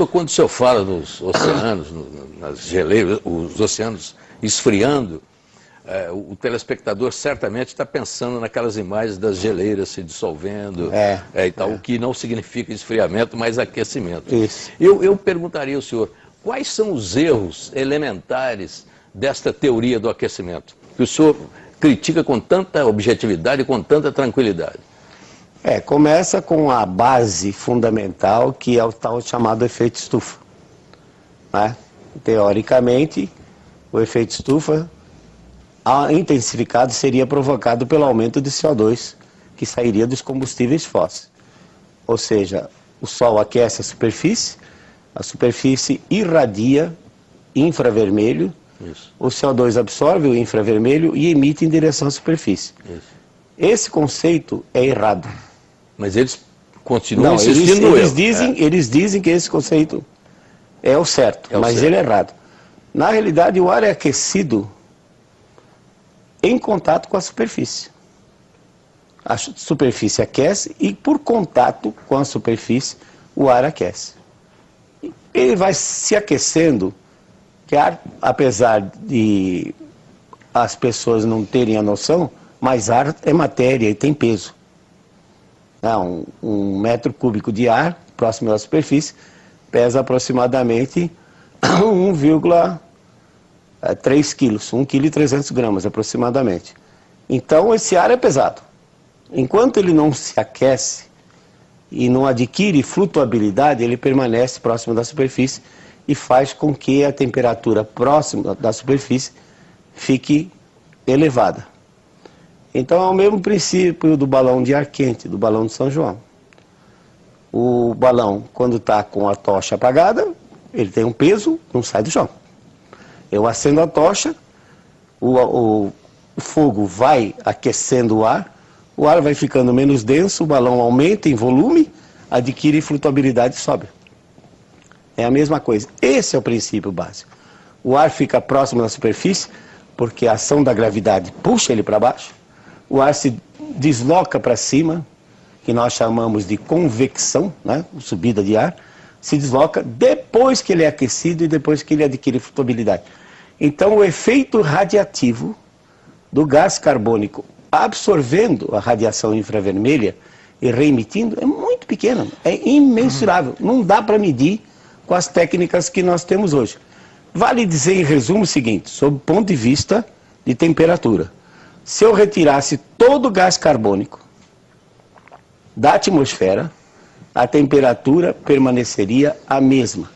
Quando o senhor fala dos oceanos, nas geleiras, os oceanos esfriando, o telespectador certamente está pensando naquelas imagens das geleiras se dissolvendo e tal, o que não significa esfriamento, mas aquecimento. Isso. Eu perguntaria ao senhor, quais são os erros elementares desta teoria do aquecimento, que o senhor critica com tanta objetividade e com tanta tranquilidade? Começa com a base fundamental, que é o tal chamado efeito estufa. Né? Teoricamente, o efeito estufa intensificado seria provocado pelo aumento de CO2 que sairia dos combustíveis fósseis. Ou seja, o Sol aquece a superfície irradia infravermelho, o CO2 absorve o infravermelho e emite em direção à superfície. Esse conceito é errado. Mas eles continuam insistindo no erro. Eles dizem que esse conceito é o certo, mas ele é errado. Na realidade, o ar é aquecido em contato com a superfície. A superfície aquece e, por contato com a superfície, o ar aquece. Ele vai se aquecendo, que apesar de as pessoas não terem a noção, mas ar é matéria e tem peso. Um metro cúbico de ar, próximo da superfície, pesa aproximadamente 1,3 quilos, 1,3 kg aproximadamente. Então esse ar é pesado. Enquanto ele não se aquece e não adquire flutuabilidade, ele permanece próximo da superfície e faz com que a temperatura próxima da superfície fique elevada. Então é o mesmo princípio do balão de ar quente, do balão de São João. O balão, quando está com a tocha apagada, ele tem um peso, não sai do chão. Eu acendo a tocha, o fogo vai aquecendo o ar vai ficando menos denso, o balão aumenta em volume, adquire flutuabilidade e sobe. É a mesma coisa. Esse é o princípio básico. O ar fica próximo da superfície, porque a ação da gravidade puxa ele para baixo. O ar se desloca para cima, que nós chamamos de convecção, né? Subida de ar, se desloca depois que ele é aquecido e depois que ele adquire flutuabilidade. Então o efeito radiativo do gás carbônico absorvendo a radiação infravermelha e reemitindo é muito pequeno, é imensurável, não dá para medir com as técnicas que nós temos hoje. Vale dizer em resumo o seguinte, sob o ponto de vista de temperatura, se eu retirasse todo o gás carbônico da atmosfera, a temperatura permaneceria a mesma,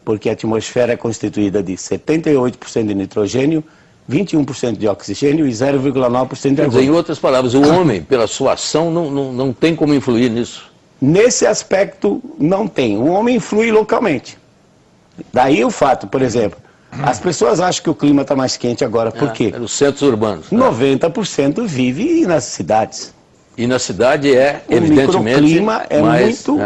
porque a atmosfera é constituída de 78% de nitrogênio, 21% de oxigênio e 0,9% de argônio. Em outras palavras, o homem, pela sua ação, não tem como influir nisso? Nesse aspecto, não tem. O homem influi localmente. Daí o fato, por exemplo, as pessoas acham que o clima está mais quente agora. Por quê? Nos centros urbanos. 90% vive nas cidades. E na cidade evidentemente... O microclima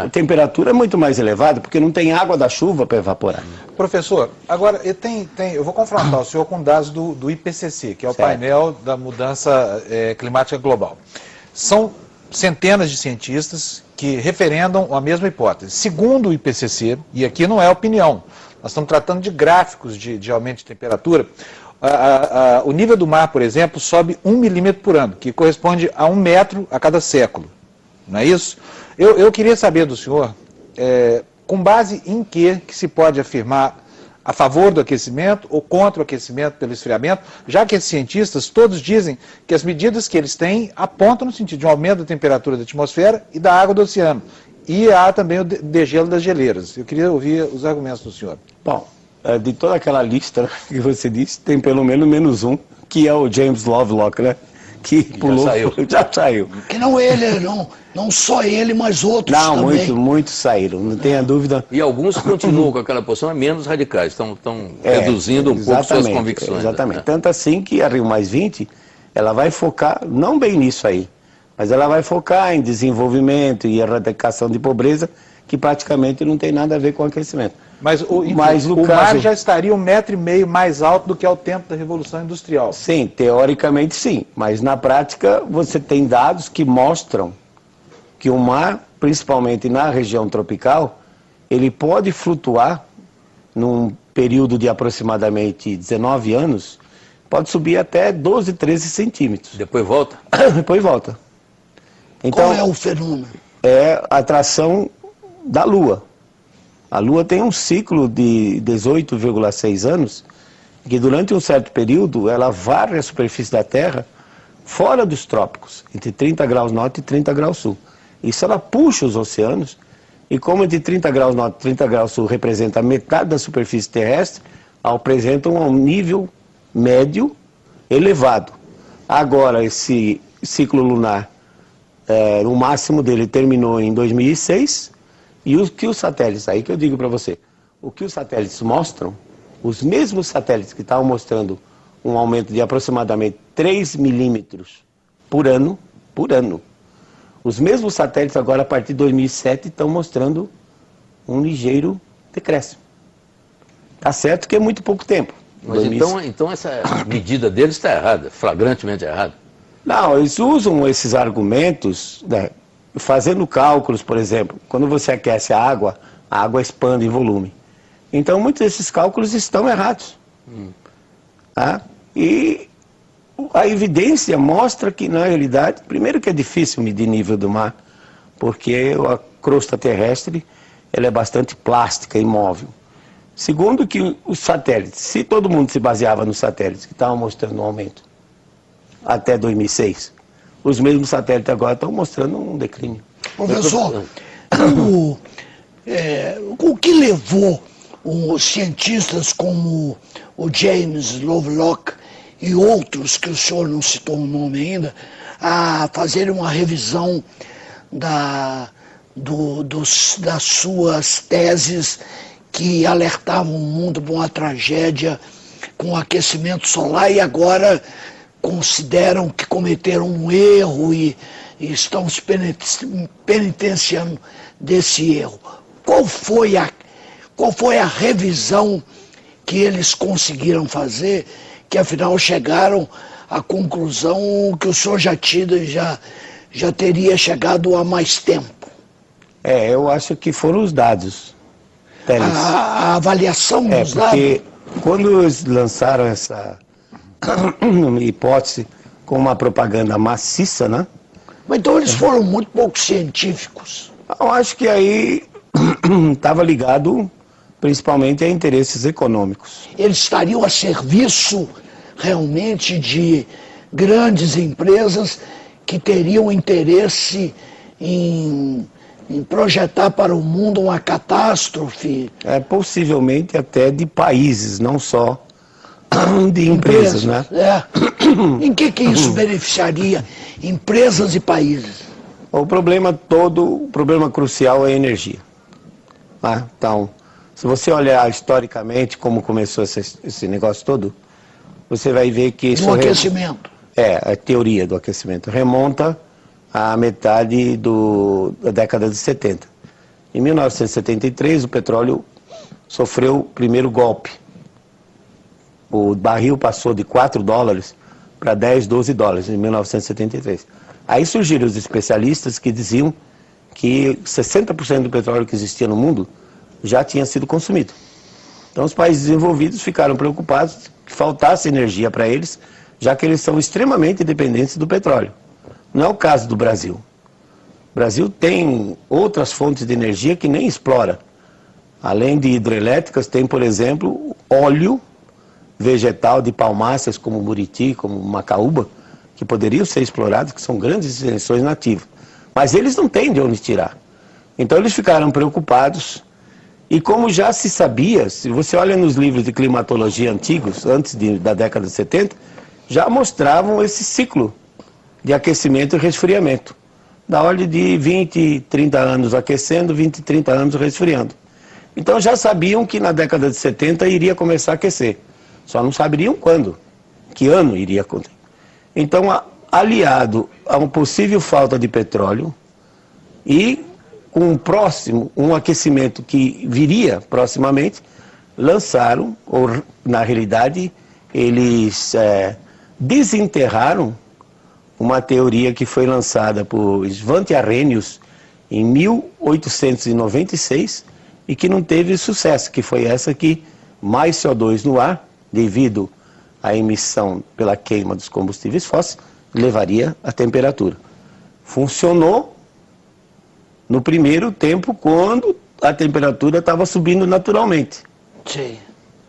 a temperatura é muito mais elevada, porque não tem água da chuva para evaporar. Professor, agora eu vou confrontar o senhor com dados do IPCC, que é o painel da mudança climática global. São centenas de cientistas que referendam a mesma hipótese. Segundo o IPCC, e aqui não é opinião, nós estamos tratando de gráficos de aumento de temperatura, o nível do mar, por exemplo, sobe 1 milímetro por ano, que corresponde a 1 metro a cada século. Não é isso? Eu queria saber do senhor, com base em que se pode afirmar a favor do aquecimento ou contra o aquecimento pelo esfriamento, já que esses cientistas todos dizem que as medidas que eles têm apontam no sentido de um aumento da temperatura da atmosfera e da água do oceano. E há também o degelo das geleiras. Eu queria ouvir os argumentos do senhor. Bom, de toda aquela lista que você disse, tem pelo menos um, que é o James Lovelock, né? Que pulou, já saiu. Que não ele, não só ele, mas outros também. Muitos saíram, não tenha dúvida. E alguns continuam com aquela posição, menos radicais, estão reduzindo um pouco suas convicções. Exatamente, tanto assim que a Rio +20, ela vai focar, não bem nisso aí, mas ela vai focar em desenvolvimento e erradicação de pobreza, que praticamente não tem nada a ver com aquecimento. Mas o mar já estaria 1,5 metro mais alto do que ao tempo da Revolução Industrial. Sim, teoricamente sim, mas na prática você tem dados que mostram que o mar, principalmente na região tropical, ele pode flutuar num período de aproximadamente 19 anos, pode subir até 12, 13 centímetros. Depois volta? Depois volta. Então, Qual é o fenômeno? é a atração da Lua. A Lua tem um ciclo de 18,6 anos, que durante um certo período ela varre a superfície da Terra fora dos trópicos, entre 30 graus norte e 30 graus sul. Isso ela puxa os oceanos, e como entre 30 graus norte e 30 graus sul representa metade da superfície terrestre, apresentam um nível médio elevado. Agora, esse ciclo lunar, o máximo dele terminou em 2006, e o que os satélites, aí que eu digo para você, o que os satélites mostram, os mesmos satélites que estavam mostrando um aumento de aproximadamente 3 milímetros por ano, os mesmos satélites agora a partir de 2007 estão mostrando um ligeiro decréscimo. Tá certo que é muito pouco tempo. Mas então essa medida deles está errada, flagrantemente errada. Não, eles usam esses argumentos, né, fazendo cálculos, por exemplo, quando você aquece a água expande em volume. Então muitos desses cálculos estão errados. Tá? E a evidência mostra que, na realidade, primeiro que é difícil medir nível do mar, porque a crosta terrestre ela é bastante plástica, imóvel. Segundo que os satélites, se todo mundo se baseava nos satélites que estavam mostrando um aumento até 2006, os mesmos satélites agora estão mostrando um declínio. Professor, o que levou os cientistas como o James Lovelock e outros, que o senhor não citou o nome ainda, a fazer uma revisão das suas teses que alertavam o mundo para uma tragédia com o aquecimento solar, e agora consideram que cometeram um erro e estão se penitenciando desse erro? Qual foi a revisão que eles conseguiram fazer, que afinal chegaram à conclusão que o senhor já teria chegado há mais tempo? Eu acho que foram os dados. A avaliação dos dados? Porque quando eles lançaram essa hipótese com uma propaganda maciça, né? Mas então eles foram muito pouco científicos. Eu acho que aí estava ligado principalmente a interesses econômicos. Eles estariam a serviço realmente de grandes empresas que teriam interesse em projetar para o mundo uma catástrofe. Possivelmente até de países, não só de empresas, né? Em que isso beneficiaria empresas e países? O problema crucial é a energia. Então, se você olhar historicamente como começou esse negócio todo, você vai ver que isso... Do aquecimento. A teoria do aquecimento remonta à metade da década de 70. Em 1973, o petróleo sofreu o primeiro golpe. O barril passou de 4 dólares para 10, 12 dólares em 1973. Aí surgiram os especialistas que diziam que 60% do petróleo que existia no mundo já tinha sido consumido. Então os países desenvolvidos ficaram preocupados que faltasse energia para eles, já que eles são extremamente dependentes do petróleo. Não é o caso do Brasil. O Brasil tem outras fontes de energia que nem explora. Além de hidrelétricas, tem, por exemplo, óleo vegetal de palmáceas como Muriti, como Macaúba, que poderiam ser explorados, que são grandes extensões nativas. Mas eles não têm de onde tirar. Então eles ficaram preocupados. E como já se sabia, se você olha nos livros de climatologia antigos, antes da década de 70, já mostravam esse ciclo de aquecimento e resfriamento. Da ordem de 20, 30 anos aquecendo, 20, 30 anos resfriando. Então já sabiam que na década de 70 iria começar a aquecer. Só não saberiam quando, que ano iria acontecer. Então, aliado a uma possível falta de petróleo e com um aquecimento que viria proximamente, lançaram, ou na realidade, eles desenterraram uma teoria que foi lançada por Svante Arrhenius em 1896 e que não teve sucesso, que foi essa que mais CO2 no ar, devido à emissão pela queima dos combustíveis fósseis, levaria a temperatura. Funcionou no primeiro tempo, quando a temperatura estava subindo naturalmente. Sim.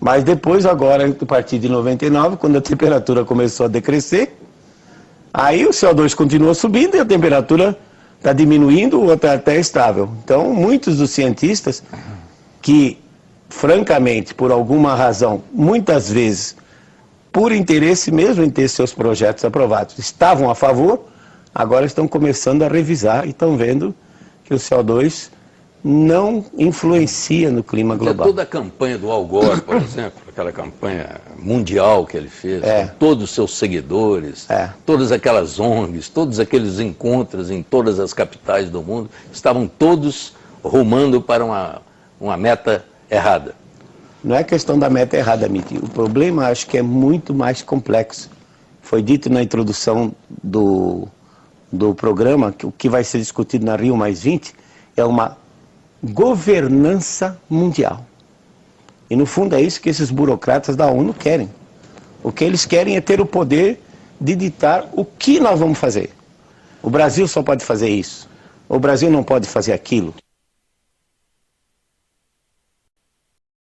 Mas depois, agora, a partir de 99, quando a temperatura começou a decrescer, aí o CO2 continua subindo e a temperatura está diminuindo ou está até estável. Então, muitos dos cientistas que, francamente, por alguma razão, muitas vezes, por interesse mesmo em ter seus projetos aprovados, estavam a favor, agora estão começando a revisar e estão vendo que o CO2 não influencia no clima global. Toda a campanha do Al Gore, por exemplo, aquela campanha mundial que ele fez, com todos os seus seguidores, todas aquelas ONGs, todos aqueles encontros em todas as capitais do mundo, estavam todos rumando para uma meta errada. Não é questão da meta errada, Mitty. O problema, acho que é muito mais complexo. Foi dito na introdução do programa que o que vai ser discutido na Rio+20 é uma governança mundial. E no fundo é isso que esses burocratas da ONU querem. O que eles querem é ter o poder de ditar o que nós vamos fazer. O Brasil só pode fazer isso. O Brasil não pode fazer aquilo.